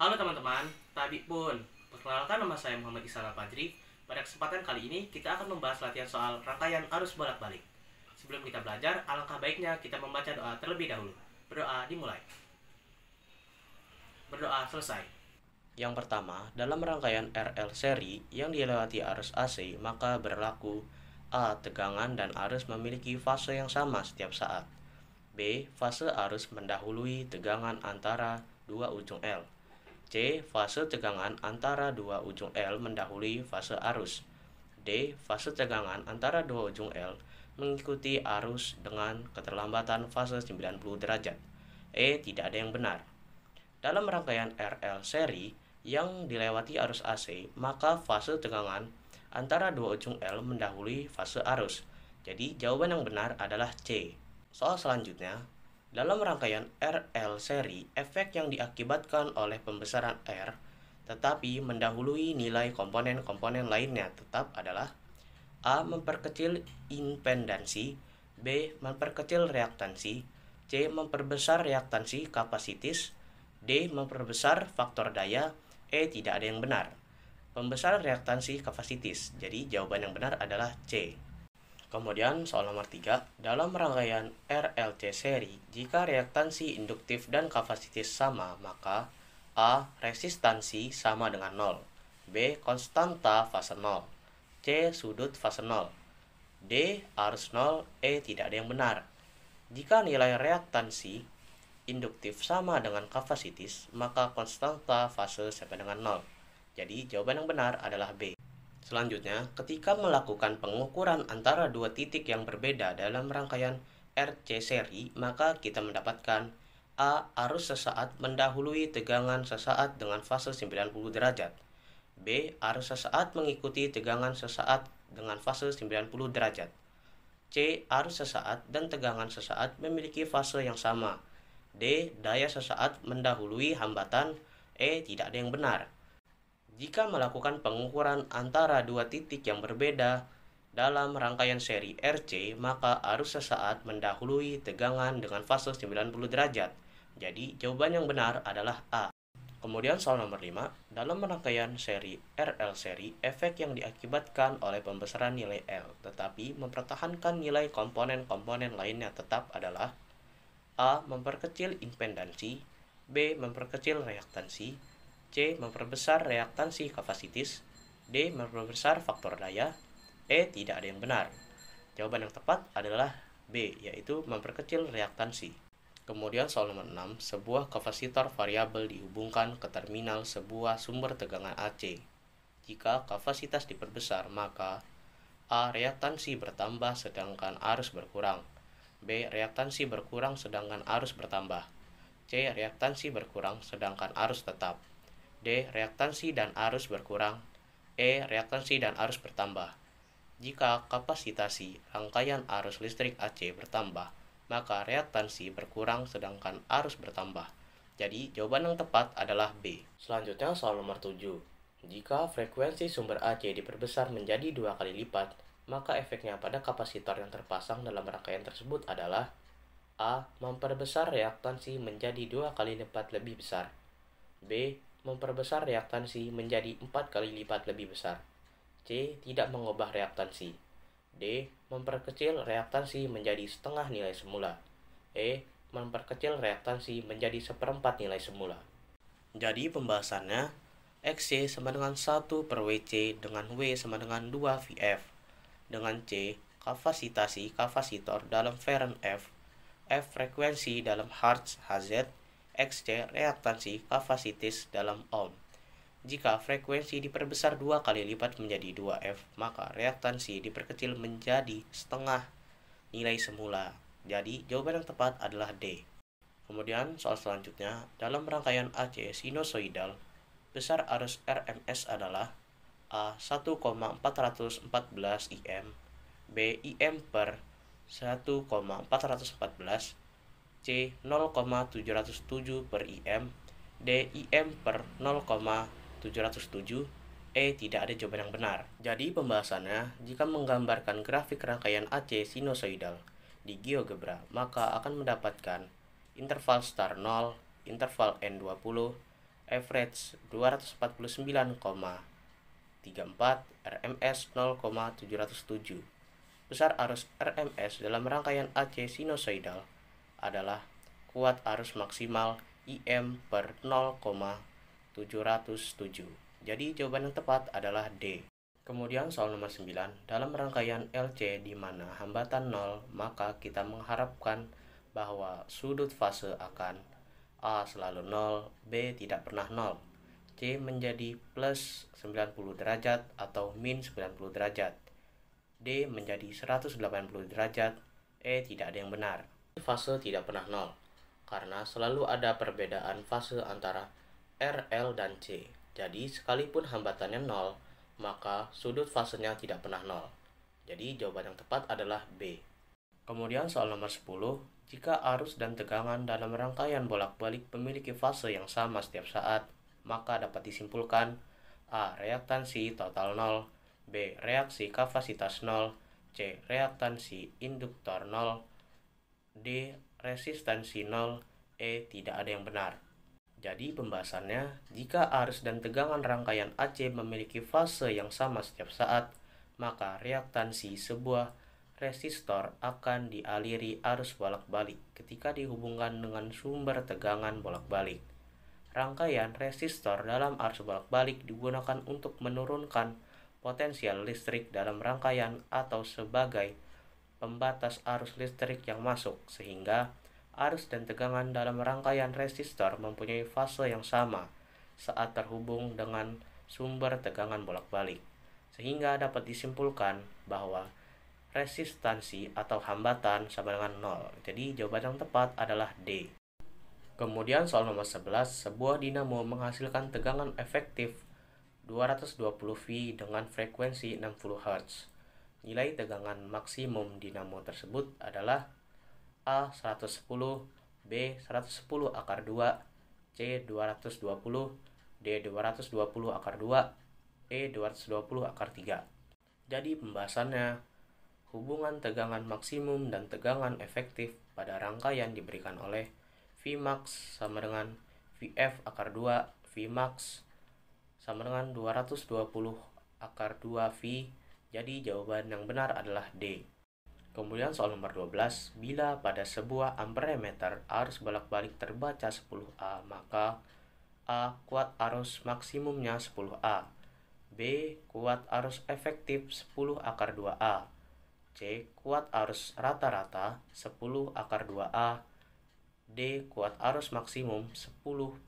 Halo teman-teman, tadi pun perkenalkan nama saya Muhammad Isara Fajri. Pada kesempatan kali ini kita akan membahas latihan soal rangkaian arus bolak-balik. Sebelum kita belajar, alangkah baiknya kita membaca doa terlebih dahulu. Berdoa dimulai. Berdoa selesai. Yang pertama, dalam rangkaian RL seri yang dilewati arus AC, maka berlaku A. Tegangan dan arus memiliki fase yang sama setiap saat. B. Fase arus mendahului tegangan antara dua ujung L. C. Fase tegangan antara dua ujung L mendahului fase arus. D. Fase tegangan antara dua ujung L mengikuti arus dengan keterlambatan fase 90 derajat. E. Tidak ada yang benar. Dalam rangkaian RL seri yang dilewati arus AC, maka fase tegangan antara dua ujung L mendahului fase arus. Jadi jawaban yang benar adalah C. Soal selanjutnya, dalam rangkaian RL seri, efek yang diakibatkan oleh pembesaran R tetapi mendahului nilai komponen-komponen lainnya tetap adalah A. Memperkecil impedansi, B. Memperkecil reaktansi, C. Memperbesar reaktansi kapasitis, D. Memperbesar faktor daya, E. Tidak ada yang benar. Pembesar reaktansi kapasitis, jadi jawaban yang benar adalah C. Kemudian soal nomor 3, dalam rangkaian RLC seri, jika reaktansi induktif dan kapasitis sama, maka A. Resistansi sama dengan 0, B. Konstanta fase 0, C. Sudut fase 0, D. Arus 0, E. Tidak ada yang benar. Jika nilai reaktansi induktif sama dengan kapasitis, maka konstanta fase sama dengan 0. Jadi jawaban yang benar adalah B. Selanjutnya, ketika melakukan pengukuran antara dua titik yang berbeda dalam rangkaian RC seri, maka kita mendapatkan A. Arus sesaat mendahului tegangan sesaat dengan fase 90 derajat. B. Arus sesaat mengikuti tegangan sesaat dengan fase 90 derajat. C. Arus sesaat dan tegangan sesaat memiliki fase yang sama. D. Daya sesaat mendahului hambatan. E. Tidak ada yang benar. Jika melakukan pengukuran antara dua titik yang berbeda dalam rangkaian seri RC, maka arus sesaat mendahului tegangan dengan fase 90 derajat. Jadi, jawaban yang benar adalah A. Kemudian soal nomor 5, dalam rangkaian seri RL seri, efek yang diakibatkan oleh pembesaran nilai L, tetapi mempertahankan nilai komponen-komponen lainnya tetap adalah A. Memperkecil impedansi, B. Memperkecil reaktansi, C. Memperbesar reaktansi kapasitis, D. Memperbesar faktor daya, E. Tidak ada yang benar. Jawaban yang tepat adalah B, yaitu memperkecil reaktansi. Kemudian soal nomor 6, sebuah kapasitor variabel dihubungkan ke terminal sebuah sumber tegangan AC. Jika kapasitas diperbesar, maka A. Reaktansi bertambah sedangkan arus berkurang, B. Reaktansi berkurang sedangkan arus bertambah, C. Reaktansi berkurang sedangkan arus tetap, D. Reaktansi dan arus berkurang, E. Reaktansi dan arus bertambah. Jika kapasitasi rangkaian arus listrik AC bertambah, maka reaktansi berkurang sedangkan arus bertambah. Jadi jawaban yang tepat adalah B. Selanjutnya soal nomor 7. Jika frekuensi sumber AC diperbesar menjadi 2 kali lipat, maka efeknya pada kapasitor yang terpasang dalam rangkaian tersebut adalah A. Memperbesar reaktansi menjadi 2 kali lipat lebih besar, B. Memperbesar reaktansi menjadi 4 kali lipat lebih besar, C. Tidak mengubah reaktansi, D. Memperkecil reaktansi menjadi setengah nilai semula, E. Memperkecil reaktansi menjadi seperempat nilai semula. Jadi pembahasannya, XC sama dengan 1 per WC dengan W sama dengan 2 VF, dengan C. Kapasitasi kapasitor dalam Farad F, F frekuensi dalam Hertz Hz, XC reaktansi kapasitis dalam ohm. Jika frekuensi diperbesar 2 kali lipat menjadi 2F, maka reaktansi diperkecil menjadi setengah nilai semula. Jadi jawaban yang tepat adalah D. Kemudian soal selanjutnya, dalam rangkaian AC sinusoidal, besar arus RMS adalah A. 1,414 IM, B. IM per 1,414, C. 0,707 per IM, D. IM per 0,707, E. Tidak ada jawaban yang benar. Jadi pembahasannya, jika menggambarkan grafik rangkaian AC sinusoidal di GeoGebra, maka akan mendapatkan interval start 0, interval N20, average 249,34 RMS 0,707. Besar arus RMS dalam rangkaian AC sinusoidal adalah kuat arus maksimal IM per 0,707. Jadi jawaban yang tepat adalah D. Kemudian soal nomor 9, dalam rangkaian LC di mana hambatan 0, maka kita mengharapkan bahwa sudut fase akan A selalu 0, B tidak pernah 0, C menjadi plus 90 derajat atau min 90 derajat, D menjadi 180 derajat, E tidak ada yang benar. Fase tidak pernah 0, karena selalu ada perbedaan fase antara R, L, dan C. Jadi sekalipun hambatannya 0, maka sudut fasenya tidak pernah 0. Jadi jawaban yang tepat adalah B. Kemudian soal nomor 10, jika arus dan tegangan dalam rangkaian bolak-balik memiliki fase yang sama setiap saat, maka dapat disimpulkan A. Reaktansi total 0, B. Reaksi kapasitas 0, C. Reaktansi induktor 0, D. Resistansi 0, E. Tidak ada yang benar. Jadi pembahasannya, jika arus dan tegangan rangkaian AC memiliki fase yang sama setiap saat, maka reaktansi sebuah resistor akan dialiri arus bolak-balik ketika dihubungkan dengan sumber tegangan bolak-balik. Rangkaian resistor dalam arus bolak-balik digunakan untuk menurunkan potensial listrik dalam rangkaian atau sebagai pembatas arus listrik yang masuk, sehingga arus dan tegangan dalam rangkaian resistor mempunyai fase yang sama saat terhubung dengan sumber tegangan bolak-balik, sehingga dapat disimpulkan bahwa resistansi atau hambatan sama dengan 0. Jadi jawaban yang tepat adalah D. Kemudian soal nomor 11, sebuah dinamo menghasilkan tegangan efektif 220 V dengan frekuensi 60 Hz. Nilai tegangan maksimum dinamo tersebut adalah A 110, B 110 akar 2, C 220, D 220 akar 2, E 220 akar 3. Jadi pembahasannya, hubungan tegangan maksimum dan tegangan efektif pada rangkaian diberikan oleh Vmax sama dengan Vf akar 2, Vmax sama dengan 220 akar 2 V. Jadi jawaban yang benar adalah D. Kemudian soal nomor 12, bila pada sebuah amperemeter arus bolak-balik terbaca 10A, maka A. Kuat arus maksimumnya 10A, B. Kuat arus efektif 10 akar 2A, C. Kuat arus rata-rata 10 akar 2A, D. Kuat arus maksimum 10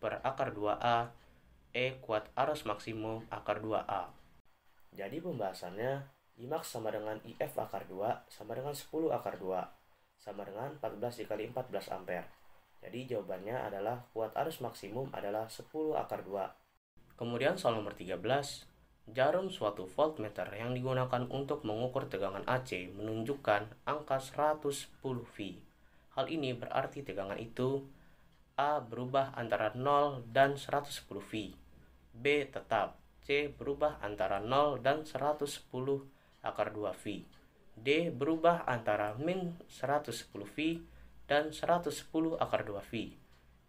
per akar 2A, E. Kuat arus maksimum akar 2A. Jadi pembahasannya, Imax sama dengan IF akar 2 sama dengan 10 akar 2 sama dengan 14 dikali 14 ampere. Jadi jawabannya adalah kuat arus maksimum adalah 10 akar 2. Kemudian soal nomor 13, jarum suatu voltmeter yang digunakan untuk mengukur tegangan AC menunjukkan angka 110 V. Hal ini berarti tegangan itu A berubah antara 0 dan 110 V, B tetap, C berubah antara 0 dan 110 akar 2 V, D berubah antara min 110 V dan 110 akar 2 V,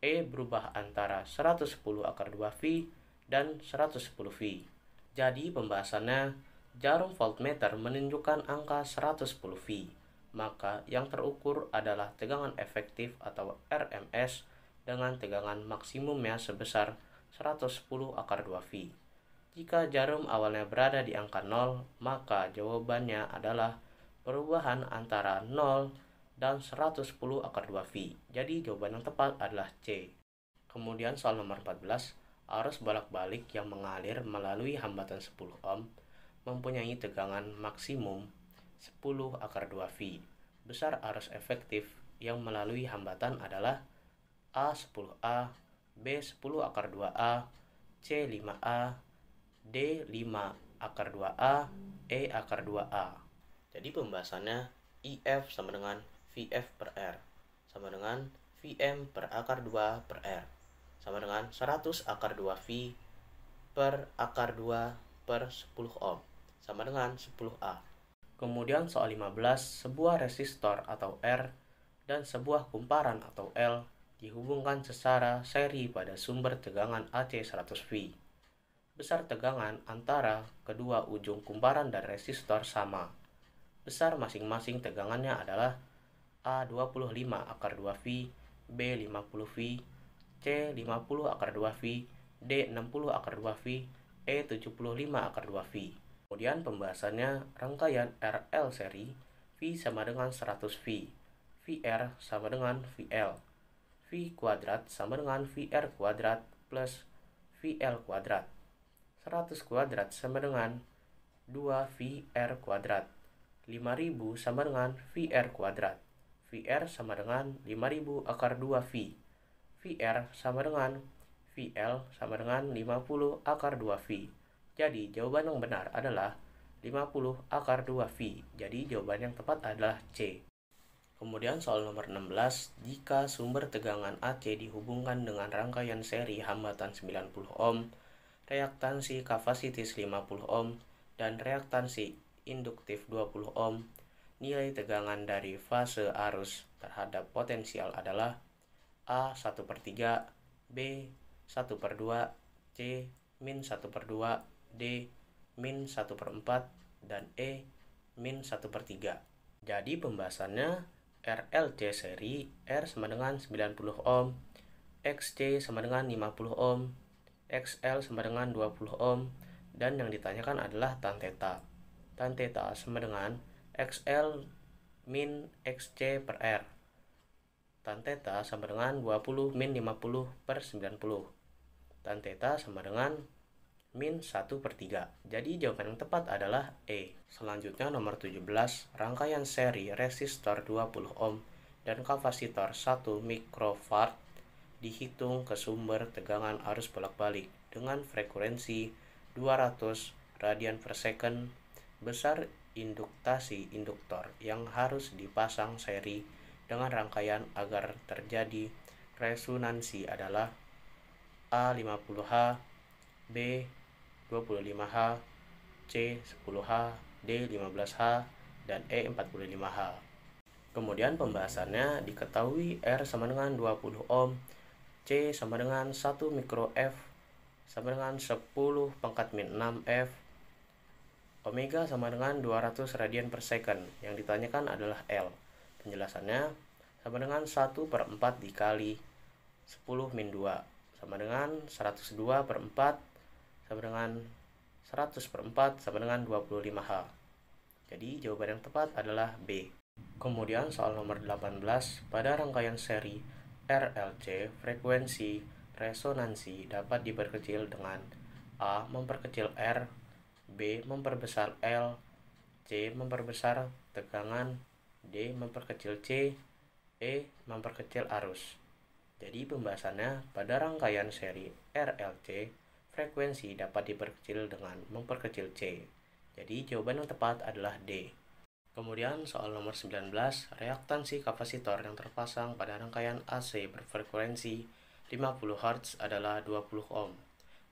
E berubah antara 110 akar 2 V dan 110 V. Jadi pembahasannya, jarum voltmeter menunjukkan angka 110 V, maka yang terukur adalah tegangan efektif atau RMS dengan tegangan maksimumnya sebesar 110 akar 2 V. Jika jarum awalnya berada di angka 0, maka jawabannya adalah perubahan antara 0 dan 110 akar 2 V. Jadi jawaban yang tepat adalah C. Kemudian soal nomor 14, arus bolak-balik yang mengalir melalui hambatan 10 ohm mempunyai tegangan maksimum 10 akar 2 V. Besar arus efektif yang melalui hambatan adalah A 10A, B 10 akar 2A, C 5A, D 5 akar 2A, E akar 2A. Jadi pembahasannya, IF sama dengan VF per R sama dengan VM per akar 2 per R sama dengan 100 akar 2 V per akar 2 per 10 ohm sama dengan 10A. Kemudian soal 15, sebuah resistor atau R dan sebuah kumparan atau L dihubungkan secara seri pada sumber tegangan AC 100V. Besar tegangan antara kedua ujung kumparan dan resistor sama. Besar masing-masing tegangannya adalah A25/2V, B50V, C50/2V, D60/2V, E75/2V. Kemudian pembahasannya rangkaian RL seri V sama dengan 100V, VR sama dengan VL, V kuadrat sama dengan VR kuadrat plus VL kuadrat. 100 kuadrat sama dengan 2VR kuadrat. 5000 sama dengan VR kuadrat. VR sama dengan 5000 akar 2V. VR sama dengan VL sama dengan 50 akar 2V. Jadi jawaban yang benar adalah 50 akar 2V. Jadi jawaban yang tepat adalah C. Kemudian soal nomor 16, jika sumber tegangan AC dihubungkan dengan rangkaian seri hambatan 90 ohm, reaktansi kapasitis 50 ohm, dan reaktansi induktif 20 ohm, nilai tegangan dari fase arus terhadap potensial adalah A 1/3, B 1/2, C min 1/2, D min 1/4, dan E min 1/3. Jadi pembahasannya RLC seri R sama dengan 90 ohm, XC sama dengan 50 ohm, XL sama dengan 20 ohm, dan yang ditanyakan adalah tan theta. Tan theta sama dengan XL min XC per R. Tan theta sama dengan 20 min 50 per 90. Tan theta sama dengan min 1/3. Jadi jawaban yang tepat adalah E. Selanjutnya nomor 17, rangkaian seri resistor 20 ohm dan kapasitor 1 mikrofarad dihitung ke sumber tegangan arus bolak-balik dengan frekuensi 200 radian per second. Besar induktasi induktor yang harus dipasang seri dengan rangkaian agar terjadi resonansi adalah A50H, B 25H, C 10H, D 15H, dan E 45H. Kemudian pembahasannya diketahui R sama dengan 20 ohm, C sama dengan 1 mikro F sama dengan 10 pangkat min 6 F, omega sama dengan 200 radian per second. Yang ditanyakan adalah L. Penjelasannya sama dengan 1/4 dikali 10 min 2 sama dengan 102/4 sama dengan 100/4 sama dengan 25H. Jadi jawaban yang tepat adalah B. Kemudian soal nomor 18, pada rangkaian seri RLC, frekuensi resonansi dapat diperkecil dengan A. Memperkecil R, B. Memperbesar L, C. Memperbesar tegangan, D. Memperkecil C, E. Memperkecil arus. Jadi pembahasannya pada rangkaian seri RLC, frekuensi dapat diperkecil dengan memperkecil C. Jadi jawaban yang tepat adalah D. Kemudian soal nomor 19, reaktansi kapasitor yang terpasang pada rangkaian AC berfrekuensi 50 Hz adalah 20 ohm.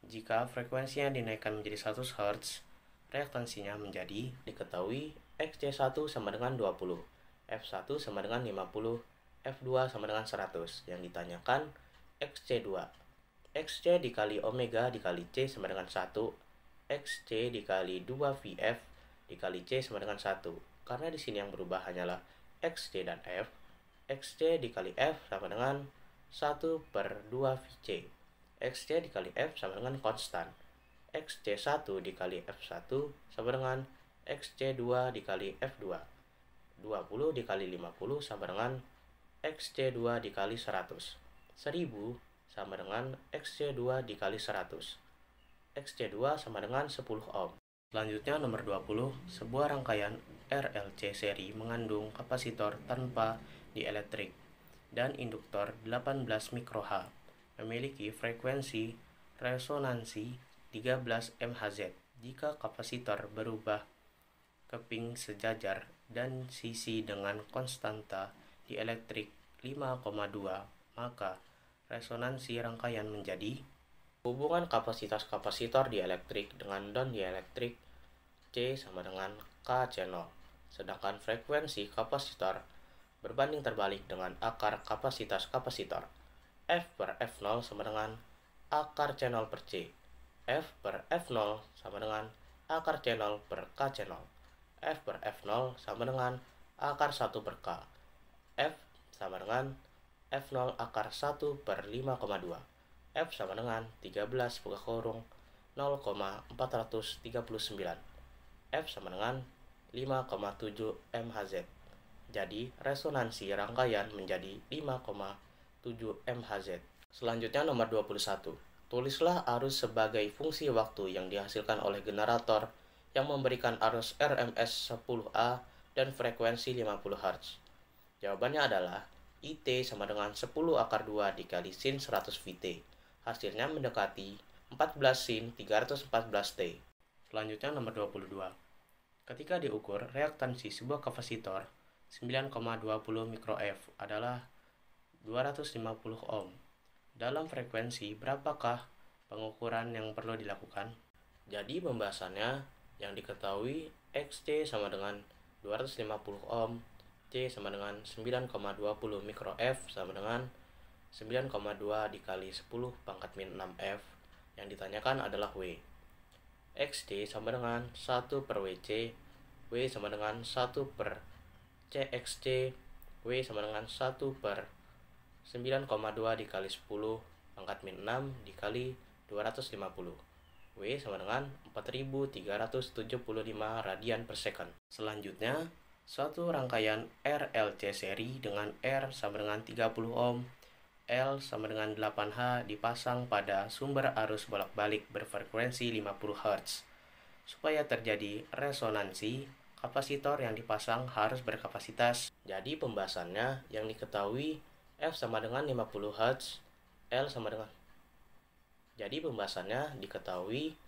Jika frekuensinya dinaikkan menjadi 100 Hz, reaktansinya menjadi diketahui XC1 sama dengan 20, F1 sama dengan 50, F2 sama dengan 100. Yang ditanyakan XC2. XC dikali omega dikali C sama dengan 1, XC dikali 2VF dikali C sama dengan 1. Karena di sini yang berubah hanyalah XC dan F, XC dikali F sama dengan 1/2VC. XC dikali F sama dengan konstan. XC1 dikali F1 sama dengan XC2 dikali F2. 20 dikali 50 sama dengan XC2 dikali 100. 1000 sama dengan XC2 dikali 100. XC2 sama dengan 10 ohm. Selanjutnya nomor 20, sebuah rangkaian RLC seri mengandung kapasitor tanpa dielektrik dan induktor 18 mikroH, memiliki frekuensi resonansi 13 MHz. Jika kapasitor berubah keping sejajar dan sisi dengan konstanta dielektrik 5,2, maka resonansi rangkaian menjadi hubungan kapasitas-kapasitor dielektrik dengan non-dielektrik C sama dengan KC0, sedangkan frekuensi kapasitor berbanding terbalik dengan akar kapasitas kapasitor. F per F0 sama dengan akar C0 per C. F per F0 sama dengan akar C0 per K0. F per F0 sama dengan akar 1 per K. F sama dengan F0 akar 1 per 5,2. F sama dengan 13 buka kurung 0,439. F sama dengan 5,7 MHz. Jadi resonansi rangkaian menjadi 5,7 MHz. Selanjutnya nomor 21. Tulislah arus sebagai fungsi waktu yang dihasilkan oleh generator yang memberikan arus RMS 10A dan frekuensi 50 Hz. Jawabannya adalah IT sama dengan 10 akar 2 dikali sin 100 Vt. Hasilnya mendekati 14 sin 314 T. Selanjutnya nomor 22. Ketika diukur reaktansi sebuah kapasitor 9,20 mikroF adalah 250 ohm. Dalam frekuensi berapakah pengukuran yang perlu dilakukan? Jadi pembahasannya yang diketahui XC sama dengan 250 ohm, C sama dengan 9,20 mikroF sama dengan 9,2 dikali 10 pangkat min 6F. Yang ditanyakan adalah W. XC sama dengan 1 per WC, W sama dengan 1 per CXC, W sama dengan 1 per 9,2 dikali 10 pangkat min 6 dikali 250. W sama dengan 4375 radian per second. Selanjutnya, suatu rangkaian RLC seri dengan R sama dengan 30 ohm, L sama dengan 8H dipasang pada sumber arus bolak-balik berfrekuensi 50 Hz. Supaya terjadi resonansi, kapasitor yang dipasang harus berkapasitas. Jadi pembahasannya yang diketahui F sama dengan 50 Hz, L sama dengan. Jadi pembahasannya diketahui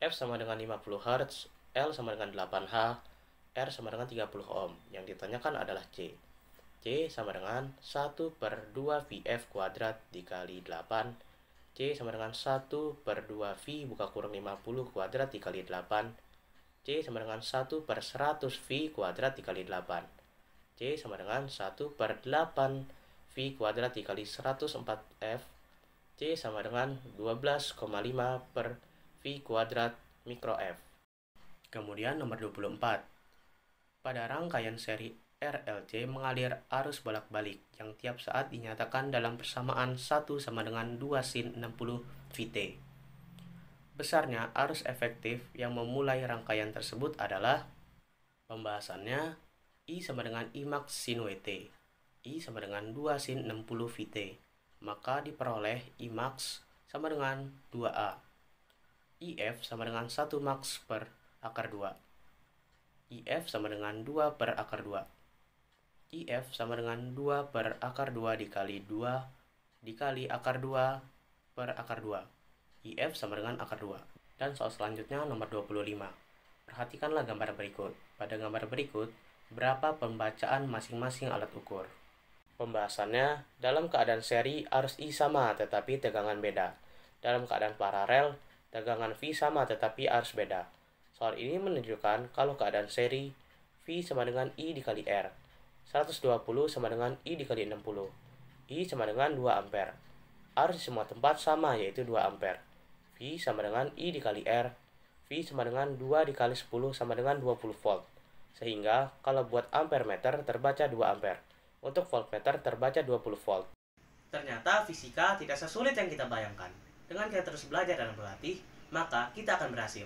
F sama dengan 50 Hz, L sama dengan 8H, R sama dengan 30 ohm. Yang ditanyakan adalah C. C sama dengan 1 per 2 VF kuadrat dikali 8. C sama dengan 1 per 2 V buka kurung 50 kuadrat dikali 8. C sama dengan 1 per 100 V kuadrat dikali 8. C sama dengan 1 per 8 V kuadrat dikali 104F. C sama dengan 12,5 per V kuadrat mikro F. Kemudian nomor 24. Pada rangkaian seri RLC mengalir arus bolak-balik yang tiap saat dinyatakan dalam persamaan 1 sama dengan 2 sin 60 Vt. Besarnya arus efektif yang memulai rangkaian tersebut adalah pembahasannya I sama dengan I max sin WT. I sama dengan 2 sin 60 Vt. Maka diperoleh I max sama dengan 2A. IF sama dengan 1 max per akar 2. IF sama dengan 2 per akar 2. IF sama dengan 2 per akar 2 dikali 2 dikali akar 2 per akar 2. IF sama dengan akar 2. Dan soal selanjutnya nomor 25. Perhatikanlah gambar berikut. Pada gambar berikut, berapa pembacaan masing-masing alat ukur? Pembahasannya, dalam keadaan seri arus I sama tetapi tegangan beda. Dalam keadaan paralel, tegangan V sama tetapi arus beda. Soal ini menunjukkan kalau keadaan seri V sama dengan I dikali R. 120 sama dengan I dikali 60. I sama dengan 2 ampere. Arus di semua tempat sama yaitu 2 ampere. V sama dengan I dikali R. V sama dengan 2 dikali 10 sama dengan 20 volt. Sehingga kalau buat ampere meter terbaca 2 ampere. Untuk voltmeter terbaca 20 volt. Ternyata fisika tidak sesulit yang kita bayangkan. Dengan kita terus belajar dan berlatih, maka kita akan berhasil.